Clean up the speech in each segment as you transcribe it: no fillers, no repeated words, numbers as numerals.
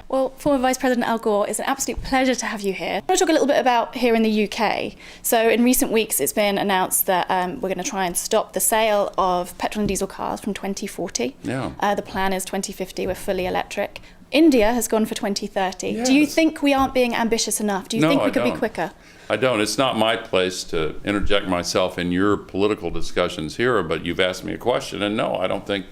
Well, former Vice President Al Gore, it's an absolute pleasure to have you here. I want to talk a little bit about here in the UK. So in recent weeks, it's been announced that we're going to try and stop the sale of petrol and diesel cars from 2040. Yeah. The plan is 2050, we're fully electric. India has gone for 2030. Yes. Do you think we aren't being ambitious enough? Do you think we could be quicker? I don't. It's not my place to interject myself in your political discussions here, but you've asked me a question, and no, I don't think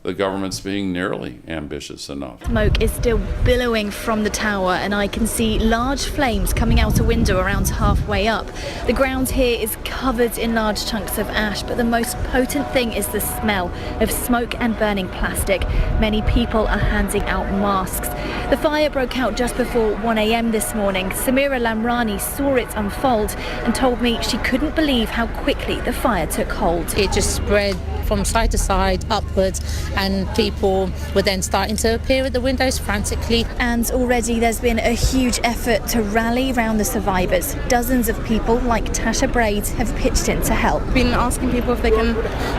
the government's being nearly ambitious enough. Smoke is still billowing from the tower, and I can see large flames coming out a window around halfway up. The ground here is covered in large chunks of ash, but the most potent thing is the smell of smoke and burning plastic. Many people are handing out masks. The fire broke out just before 1 a.m. this morning. Samira Lamrani saw it unfold and told me she couldn't believe how quickly the fire took hold. It just spread from side to side, upwards, and people were then starting to appear at the windows frantically. And already there's been a huge effort to rally around the survivors. Dozens of people, like Tasha Braid, have pitched in to help. Been asking people if they can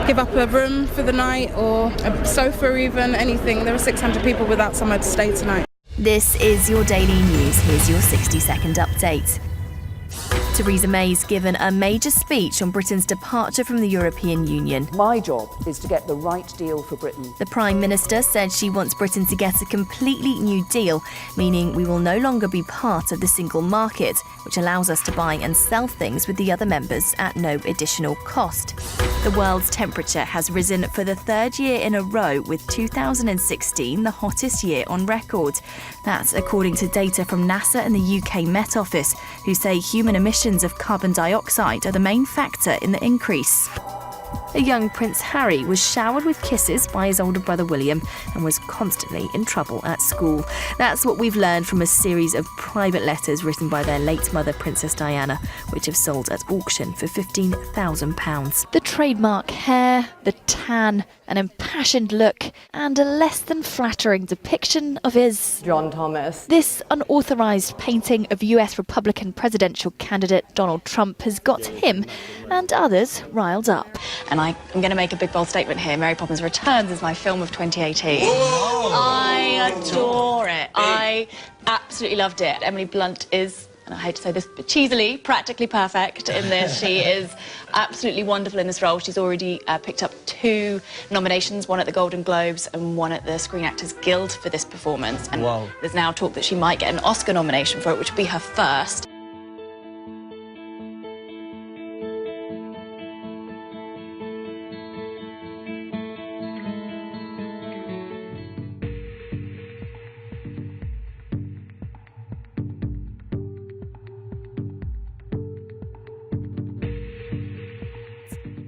give up a room for the night or a sofa or even anything. There are 600 people without somewhere to stay tonight. This is your daily news. Here's your 60-second update. Theresa May's given a major speech on Britain's departure from the European Union. My job is to get the right deal for Britain. The Prime Minister said she wants Britain to get a completely new deal, meaning we will no longer be part of the single market, which allows us to buy and sell things with the other members at no additional cost. The world's temperature has risen for the third year in a row, with 2016 the hottest year on record. That's according to data from NASA and the UK Met Office, who say human emissions of carbon dioxide are the main factor in the increase. A young Prince Harry was showered with kisses by his older brother William and was constantly in trouble at school. That's what we've learned from a series of private letters written by their late mother, Princess Diana, which have sold at auction for £15,000. The trademark hair, the tan, an impassioned look, and a less than flattering depiction of his John Thomas. This unauthorised painting of US Republican presidential candidate Donald Trump has got him and others riled up. And I'm going to make a big bold statement here. Mary Poppins Returns is my film of 2018. Whoa. I adore it. I absolutely loved it. Emily Blunt is, and I hate to say this, but cheesily practically perfect in this. She is absolutely wonderful in this role. She's already picked up 2 nominations, one at the Golden Globes and one at the Screen Actors Guild for this performance. And there's now talk that she might get an Oscar nomination for it, which would be her first.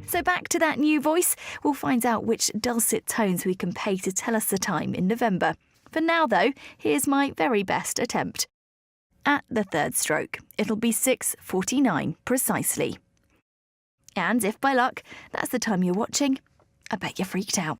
So back to that new voice. We'll find out which dulcet tones we can pay to tell us the time in November. For now, though, here's my very best attempt. At the third stroke, it'll be 6:49 precisely. And if by luck, that's the time you're watching, I bet you're freaked out.